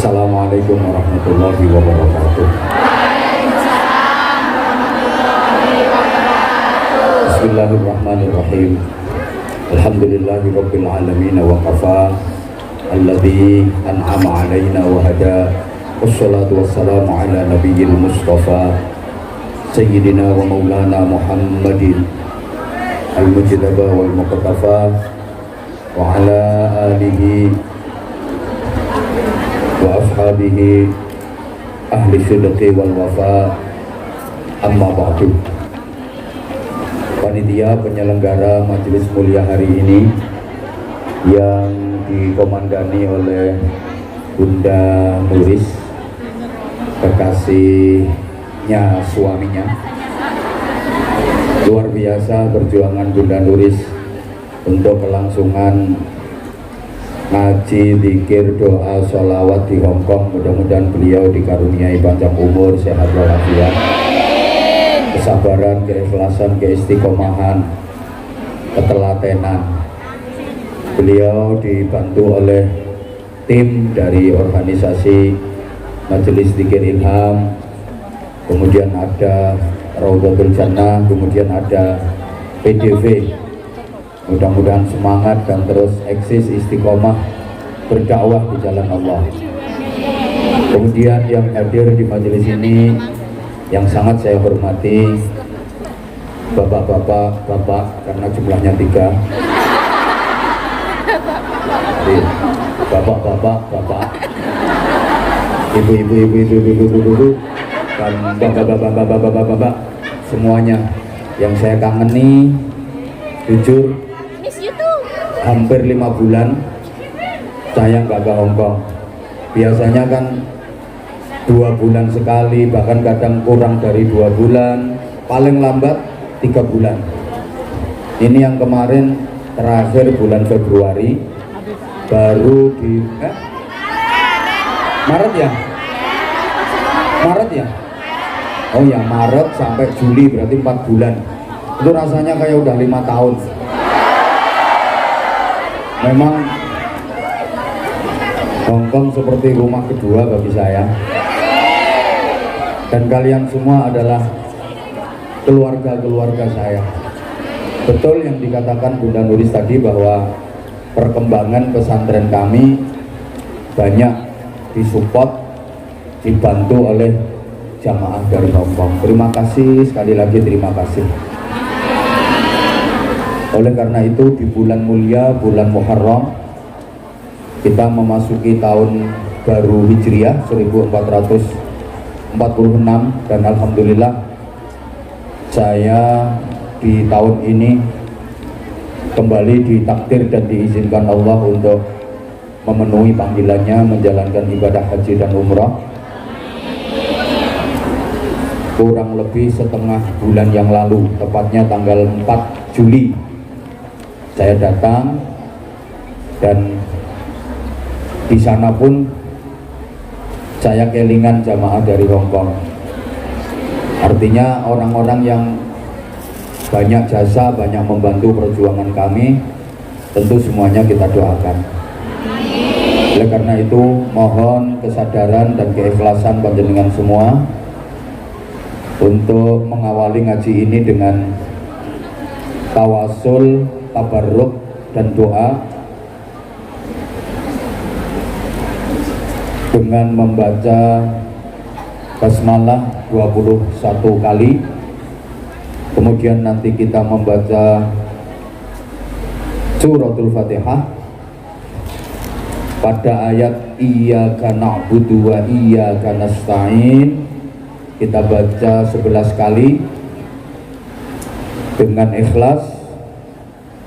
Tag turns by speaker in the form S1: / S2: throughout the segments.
S1: Assalamualaikum warahmatullahi wabarakatuh. Bismillahirrahmanirrahim. Alhamdulillahirabbil alamin wa qafa alladzi an'ama 'alaina wa hada. Wassalatu wassalamu ala nabiyyil mustafa sayyidina wa maulana Muhammadin al-mujtaba wal muqtafa wa ala alihi wa ashabihi ahli sidqi wal wafa, amma ba'du. Panitia penyelenggara majelis mulia hari ini yang dikomandani oleh Bunda Nuris, kekasihnya suaminya. Luar biasa perjuangan Bunda Nuris untuk kelangsungan ngaji, zikir, doa, sholawat di Hongkong. Mudah-mudahan beliau dikaruniai panjang umur, sehat walafiat, kesabaran, keikhlasan, keistiqomahan, ketelatenan. Beliau dibantu oleh tim dari organisasi Majelis Zikir Ilham, kemudian ada Raudhatul Jannah, kemudian ada PDV. Mudah-mudahan semangat dan terus eksis istiqomah berdakwah di jalan Allah. Kemudian yang hadir di majelis ini yang sangat saya hormati, bapak-bapak, karena jumlahnya 3. Bapak, ibu, dan bapak, semuanya yang saya kangeni. Jujur, hampir 5 bulan saya nggak ke Hongkong. Biasanya kan 2 bulan sekali, bahkan kadang kurang dari 2 bulan, paling lambat 3 bulan. Ini yang kemarin terakhir bulan Februari, baru di Maret ya? Maret ya? Oh ya, Maret sampai Juli, berarti 4 bulan. Itu rasanya kayak udah 5 tahun. Memang Hongkong seperti rumah kedua bagi saya, dan kalian semua adalah keluarga saya. Betul yang dikatakan Bunda Nuris tadi bahwa perkembangan pesantren kami banyak disupport, dibantu oleh jamaah dari Hongkong. Terima kasih, sekali lagi terima kasih. Oleh karena itu di bulan mulia, bulan Muharram, kita memasuki tahun baru Hijriah 1446, dan alhamdulillah saya di tahun ini kembali ditakdir dan diizinkan Allah untuk memenuhi panggilannya menjalankan ibadah haji dan umrah. Kurang lebih setengah bulan yang lalu, tepatnya tanggal 4 Juli saya datang, dan di sana pun saya kelingan jamaah dari Hongkong. Artinya orang-orang yang banyak jasa, banyak membantu perjuangan kami, tentu semuanya kita doakan. Oleh karena itu mohon kesadaran dan keikhlasan panjenengan semua untuk mengawali ngaji ini dengan tawasul, tabarruk, dan doa dengan membaca basmalah 21 kali. Kemudian nanti kita membaca suratul Fatihah pada ayat iyyaka na'budu wa iyyaka nasta'in. Kita baca 11 kali dengan ikhlas,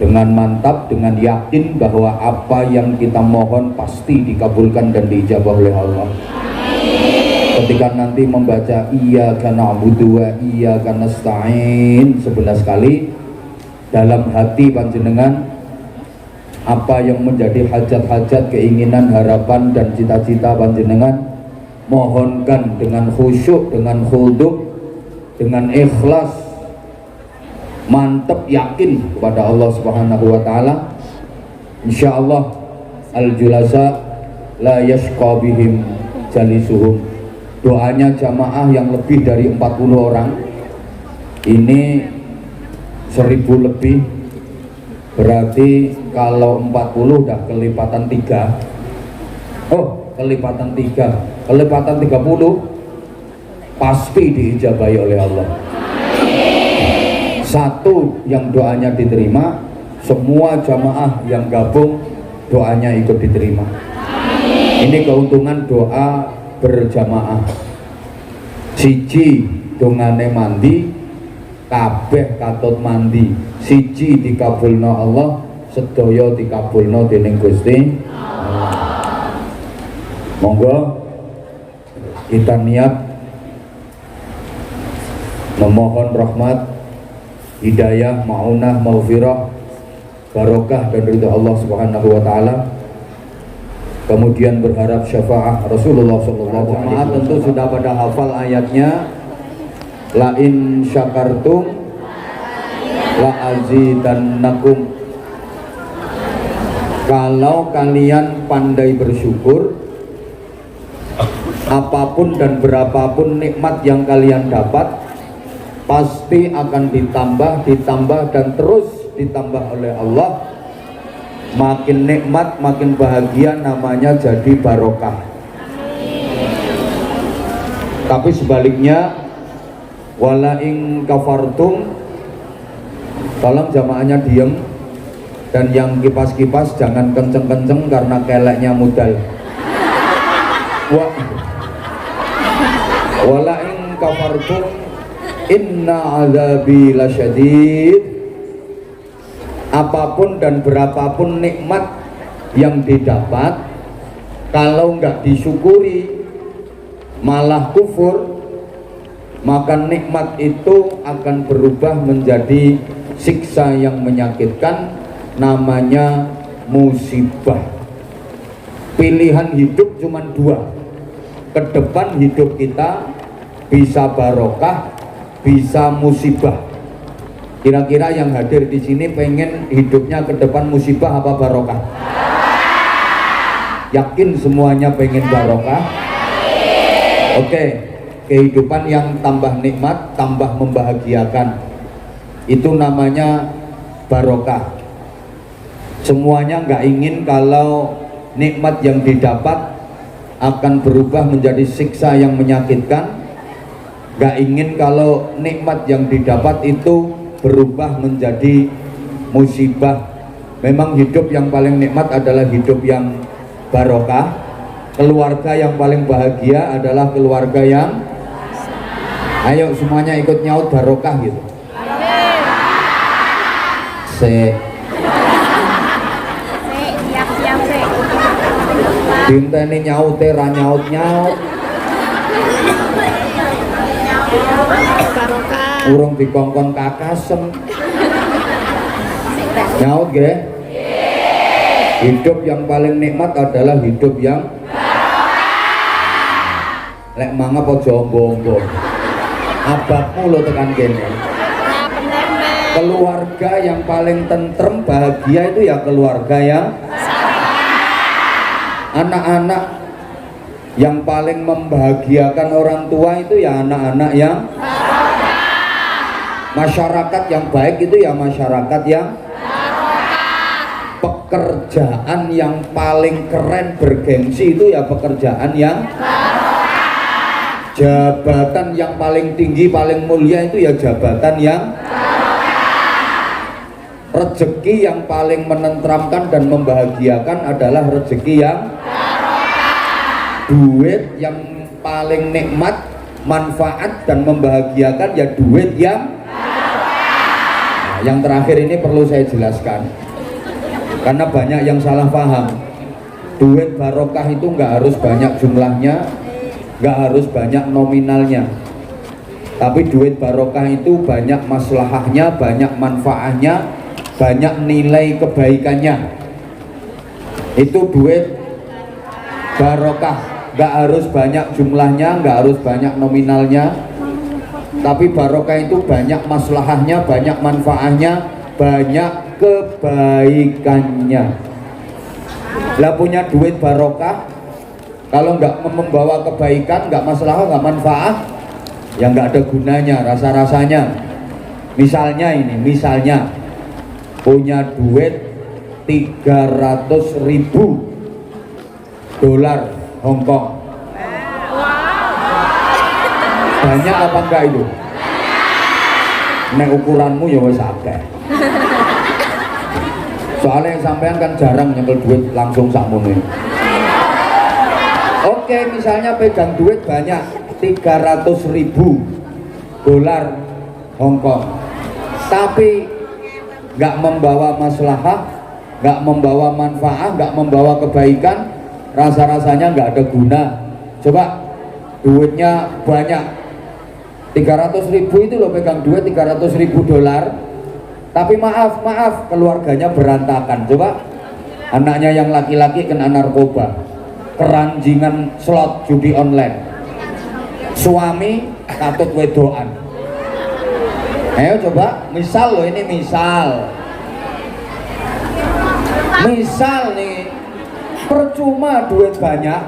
S1: dengan mantap, dengan yakin bahwa apa yang kita mohon pasti dikabulkan dan diijabah oleh Allah. Ketika nanti membaca iyyaka na'budu wa iyyaka nasta'in 11 kali, dalam hati panjenengan apa yang menjadi hajat-hajat, keinginan, harapan, dan cita-cita panjenengan, mohonkan dengan khusyuk, dengan khudu', dengan ikhlas, mantap, yakin kepada Allah Subhanahu wa taala. Insyaallah al-julasa la yashqa bihim jalisuhum. Doanya jamaah yang lebih dari 40 orang ini 1000 lebih, berarti kalau 40 udah kelipatan 3. Oh, kelipatan 3, kelipatan 30 pasti diijabahi oleh Allah. Satu yang doanya diterima, semua jamaah yang gabung doanya ikut diterima. Ini keuntungan doa berjamaah. Siji dongane mandi, kabeh katut mandi. Siji dikabulno Allah, sedaya dikabulno dening Gusti Allah. Monggo kita niat memohon rahmat, hidayah, maunah, maghfirah, barokah dan ridha Allah Subhanahu wa taala. Kemudian berharap syafaat Rasulullah sallallahu alaihi wasallam. Tentu sudah pada hafal ayatnya, la in syakartum la azidannakum. Kalau kalian pandai bersyukur, apapun dan berapapun nikmat yang kalian dapat pasti akan ditambah, ditambah dan terus ditambah oleh Allah. Makin nikmat, makin bahagia, namanya jadi barokah. Tapi sebaliknya, wala ing kafartum, tolong jamaahnya diem, dan yang kipas-kipas jangan kenceng-kenceng karena keleknya modal. Wala ing kafartum inna azabi lasyadid. Apapun dan berapapun nikmat yang didapat, kalau nggak disyukuri malah kufur, maka nikmat itu akan berubah menjadi siksa yang menyakitkan, namanya musibah. Pilihan hidup cuma dua, ke depan hidup kita bisa barokah, bisa musibah. Kira-kira yang hadir di sini pengen hidupnya ke depan musibah apa barokah? Yakin semuanya pengen barokah? Oke, kehidupan yang tambah nikmat, tambah membahagiakan, itu namanya barokah. Semuanya nggak ingin kalau nikmat yang didapat akan berubah menjadi siksa yang menyakitkan. Nggak ingin kalau nikmat yang didapat itu berubah menjadi musibah. Memang hidup yang paling nikmat adalah hidup yang barokah. Keluarga yang paling bahagia adalah keluarga yang, ayo semuanya ikut nyaut barokah gitu. Dinteni nyaute ra nyaut-nyaut. Urung dikongkon kakasem. Nyaut ge? Hidup yang paling nikmat adalah hidup yang lek mangap aja ombo-ombo. Abahmu lo tekan kene. Keluarga yang paling tentrem, bahagia itu ya keluarga yang anak-anak yang paling membahagiakan orang tua itu ya anak-anak yang masyarakat yang baik itu ya masyarakat yang pekerjaan yang paling keren bergengsi itu ya pekerjaan yang jabatan yang paling tinggi paling mulia itu ya jabatan yang rezeki yang paling menenteramkan dan membahagiakan adalah rezeki yang duit yang paling nikmat, manfaat dan membahagiakan ya duit yang yang terakhir ini perlu saya jelaskan karena banyak yang salah paham. Duit barokah itu nggak harus banyak jumlahnya, nggak harus banyak nominalnya, tapi duit barokah itu banyak maslahahnya, banyak manfaatnya, banyak nilai kebaikannya. Itu duit barokah. Nggak harus banyak jumlahnya, nggak harus banyak nominalnya, tapi barokah itu banyak maslahahnya, banyak manfaatnya, banyak kebaikannya. Lah punya duit barokah Kalau nggak membawa kebaikan, nggak masalah, nggak manfaat, ya nggak ada gunanya, rasa-rasanya. Misalnya ini, misalnya punya duit 300.000 dolar Hongkong. Banyak apa enggak itu? Nek ukuranmu ya wis akeh. Soalnya yang sampean kan jarang nyekel duit langsung sakmono. Oke, misalnya pegang duit banyak 300.000 dolar Hongkong, tapi nggak membawa maslahah, nggak membawa manfaat, nggak membawa kebaikan, rasa-rasanya nggak ada guna. Coba duitnya banyak 300.000 itu loh, pegang duit 300.000 dolar, tapi maaf keluarganya berantakan. Coba anaknya yang laki-laki kena narkoba, keranjingan slot judi online, suami katut wedoan. Ayo coba, misal loh, ini misal nih, percuma duit banyak,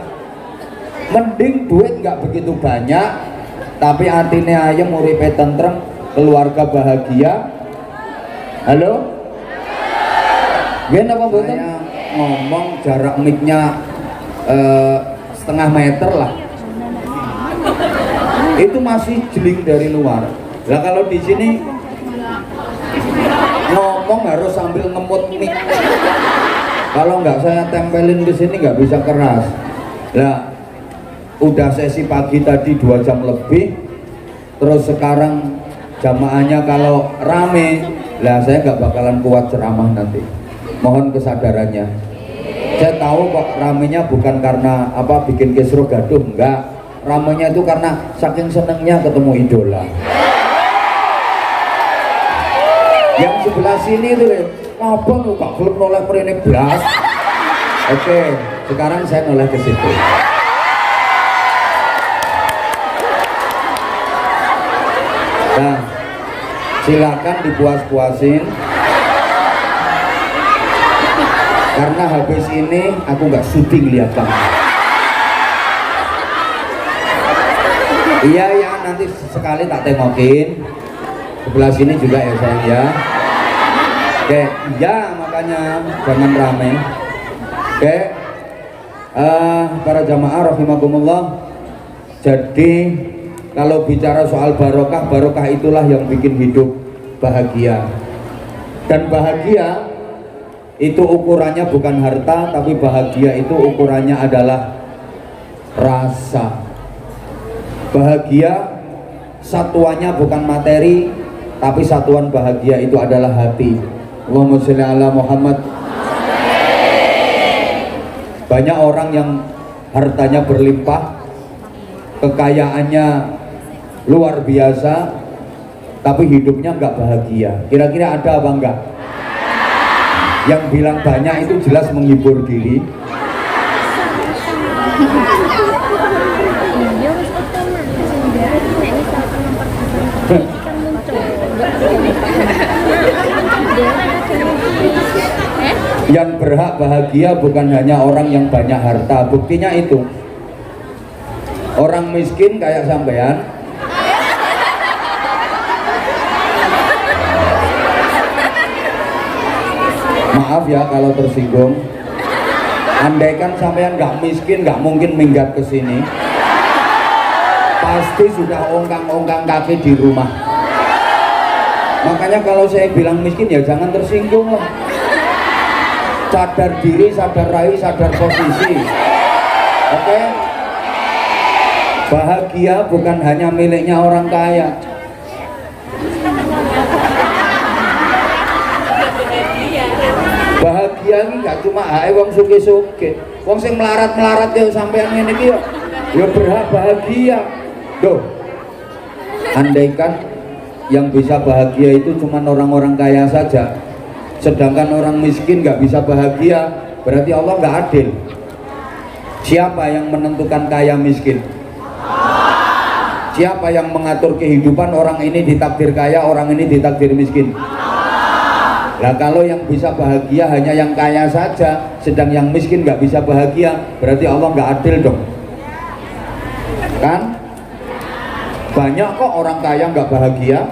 S1: mending duit nggak begitu banyak tapi artinya ayam, uripe tentrem, keluarga bahagia. Halo? Gimana apa betul? Saya ngomong jarak mic-nya setengah meter lah, itu masih jeling dari luar. Lah kalau di sini ngomong harus sambil ngemut mic. Kalau nggak saya tempelin di sini nggak bisa keras. Lah udah sesi pagi tadi 2 jam lebih, terus sekarang jamaahnya kalau rame, lah saya nggak bakalan kuat ceramah nanti. Mohon kesadarannya. Saya tahu kok ramenya bukan karena apa bikin kisruh gaduh, enggak. Ramenya itu karena saking senengnya ketemu idola. Yang sebelah sini itu deh, apa lu kak belum noleh perine blas. Oke, sekarang saya noleh ke situ. Nah, silakan dipuas-puasin. Karena habis ini aku nggak syuting lihat kamu. Iya ya, nanti sekali tak tengokin. Sebelah sini juga ya sayang ya. Oke, ya makanya jangan rame. Oke, para jamaah rahimakumullah. Jadi kalau bicara soal barokah, barokah itulah yang bikin hidup bahagia. Dan bahagia itu ukurannya bukan harta, tapi bahagia itu ukurannya adalah rasa. Bahagia satuannya bukan materi, tapi satuan bahagia itu adalah hati. Allahumma sholli ala Muhammad. Banyak orang yang hartanya berlimpah, kekayaannya luar biasa, tapi hidupnya nggak bahagia. Kira-kira ada apa enggak? Yang bilang banyak itu jelas menghibur diri. Yang berhak bahagia bukan hanya orang yang banyak harta. Buktinya itu orang miskin kayak sampean, maaf ya kalau tersinggung, andaikan sampean nggak miskin nggak mungkin minggat ke sini, pasti sudah ongkang-ongkang kaki di rumah. Makanya kalau saya bilang miskin ya jangan tersinggung lah. Sadar diri, sadar raih, sadar posisi. Oke? Bahagia bukan hanya miliknya orang kaya. Bahagia ini gak cuma wong suke-suke, wong sing melarat-melarat ya sampean ngene iki ya berhak bahagia. Duh. Andaikan yang bisa bahagia itu cuma orang-orang kaya saja, sedangkan orang miskin nggak bisa bahagia, berarti Allah nggak adil. Siapa yang menentukan kaya miskin? Siapa yang mengatur kehidupan orang ini ditakdir kaya, orang ini ditakdir miskin? Nah kalau yang bisa bahagia hanya yang kaya saja, sedang yang miskin nggak bisa bahagia, berarti Allah nggak adil dong. Kan? Banyak kok orang kaya nggak bahagia,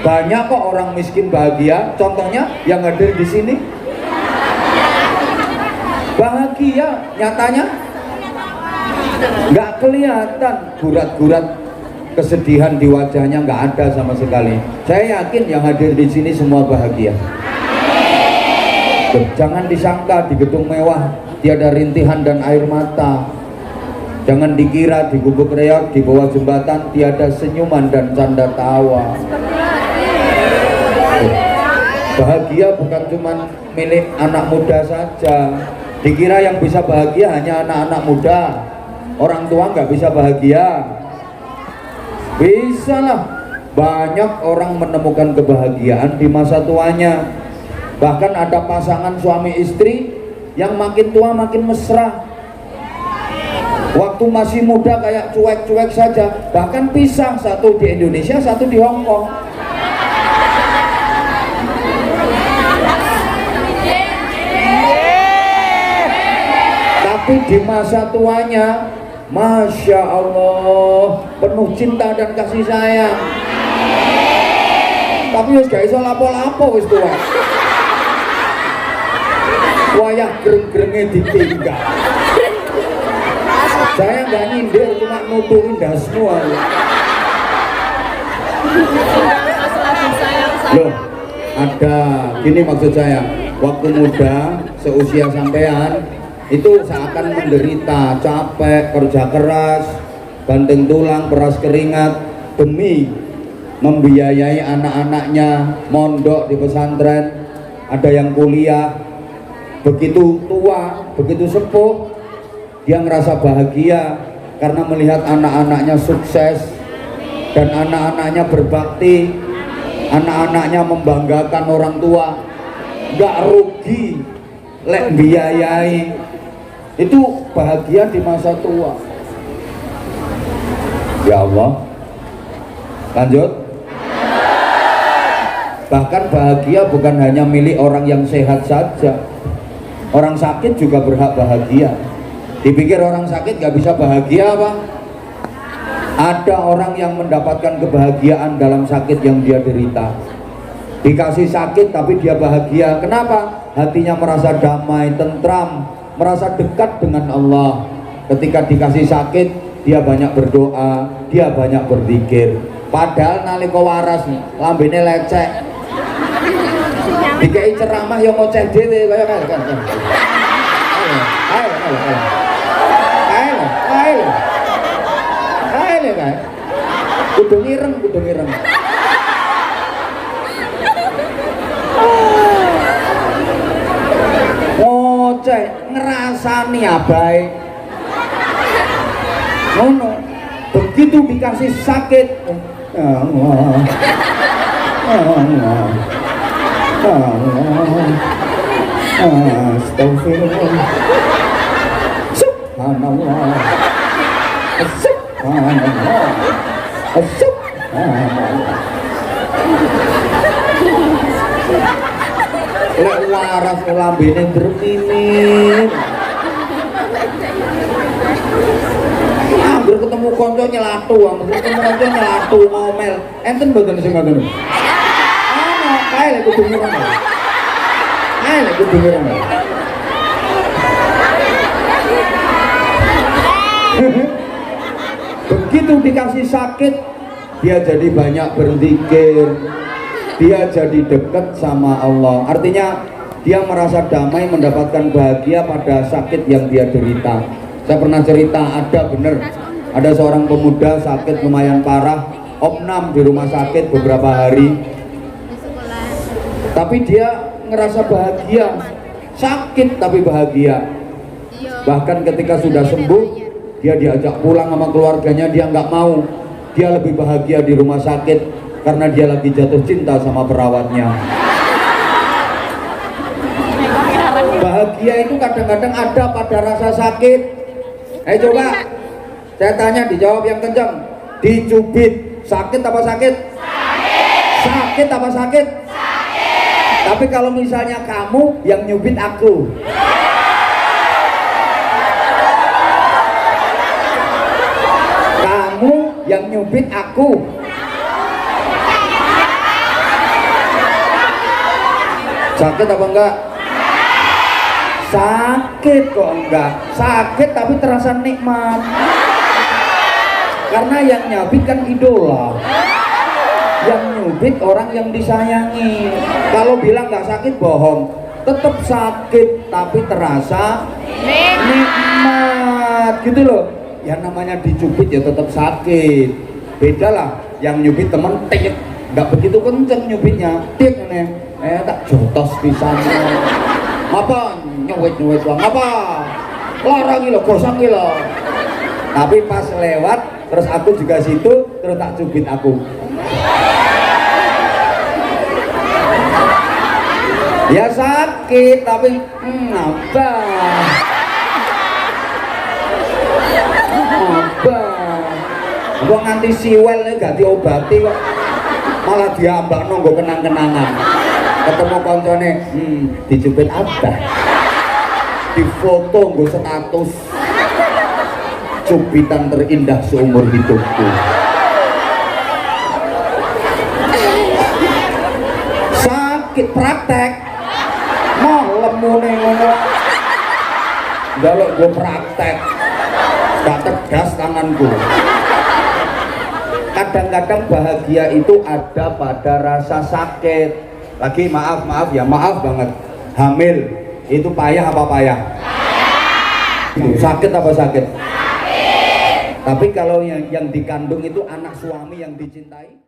S1: banyak kok orang miskin bahagia. Contohnya yang hadir di sini bahagia, nyatanya nggak kelihatan gurat-gurat kesedihan di wajahnya, nggak ada sama sekali. Saya yakin yang hadir di sini semua bahagia. Jangan disangka di gedung mewah tiada rintihan dan air mata. Jangan dikira di gubuk reok di bawah jembatan tiada senyuman dan canda tawa. Bahagia bukan cuma milik anak muda saja. Dikira yang bisa bahagia hanya anak-anak muda, orang tua nggak bisa bahagia. Bisa lah, banyak orang menemukan kebahagiaan di masa tuanya. Bahkan ada pasangan suami istri yang makin tua makin mesra. Waktu masih muda kayak cuek-cuek saja, bahkan pisah, satu di Indonesia, satu di Hong Kong. Tapi di masa tuanya, Masya Allah, penuh cinta dan kasih sayang. Tapi wis gak iso lapo-lapo wis tua. Wayah greng-grenge ditinggal. Saya nggak nyindir, cuma nutuin dasmu aja. Loh, ada gini maksud saya, waktu muda seusia sampean itu seakan menderita, capek, kerja keras, banting tulang, peras keringat demi membiayai anak-anaknya mondok di pesantren, ada yang kuliah. Begitu tua, begitu sepuh, dia ngerasa bahagia karena melihat anak-anaknya sukses dan anak-anaknya berbakti, anak-anaknya membanggakan orang tua, nggak rugi lek biayai. Itu bahagia di masa tua. Ya Allah, lanjut. Bahkan bahagia bukan hanya milik orang yang sehat saja, orang sakit juga berhak bahagia. Dipikir orang sakit gak bisa bahagia apa? Ada orang yang mendapatkan kebahagiaan dalam sakit yang dia derita. Dikasih sakit tapi dia bahagia. Kenapa? Hatinya merasa damai, tentram, merasa dekat dengan Allah. Ketika dikasih sakit, dia banyak berdoa, dia banyak berzikir. Padahal nalika waras lambene lecek. Dikai ceramah yang ngoceh dhewe kaya kan. Ayo. Kudu ngireng. Ngoceh, ngerasani abai. Ngono. Begitu dikasih sakit, astagfirullah. Subhanallah. Subhanallah. Lek waras lambene bermimir. Anggur ketemu konco nyelatu, ngomel. Enten mboten sing ngoten. Ana kae lek kudu ngireng. Begitu dikasih sakit, dia jadi banyak berzikir, dia jadi dekat sama Allah. Artinya dia merasa damai, mendapatkan bahagia pada sakit yang dia derita. Saya pernah cerita, ada seorang pemuda sakit lumayan parah, opnam di rumah sakit beberapa hari, tapi dia ngerasa bahagia, sakit tapi bahagia. Bahkan ketika sudah sembuh, dia diajak pulang sama keluarganya, dia nggak mau. Dia lebih bahagia di rumah sakit karena dia lagi jatuh cinta sama perawatnya. Bahagia itu kadang-kadang ada pada rasa sakit. Coba saya tanya, dijawab yang kencang. Dicubit sakit apa sakit? Sakit apa sakit? Sakit. Tapi kalau misalnya kamu yang nyubit aku, kamu yang nyubit aku, sakit apa enggak? Sakit kok enggak? Sakit tapi terasa nikmat. Karena yang nyubit kan idola, yang nyubit orang yang disayangi. Kalau bilang nggak sakit bohong, tetap sakit tapi terasa nikmat gitu loh. Yang namanya dicubit ya tetap sakit. Beda lah, yang nyubit temen tik, nggak begitu kenceng nyubitnya, tik nih, tak jotos pisannya. Apa nyuwit bang? Apa? Larang lo, gosong lo. Tapi pas lewat, terus aku juga situ, terus tak cubit aku. Ya sakit tapi apa? Gua nganti siwel nih gak diobati kok, malah diambak nunggu kenang-kenangan. Ketemu koncone, dicubit apa? Difoto nggo status, cubitan terindah seumur hidupku. Sakit praktek, mau lemune ngono. Jaluk gue praktek, gak tegas tanganku. Kadang-kadang bahagia itu ada pada rasa sakit. Lagi maaf ya, maaf banget. Hamil itu payah apa payah? Sakit apa sakit? Tapi kalau yang dikandung itu anak suami yang dicintai.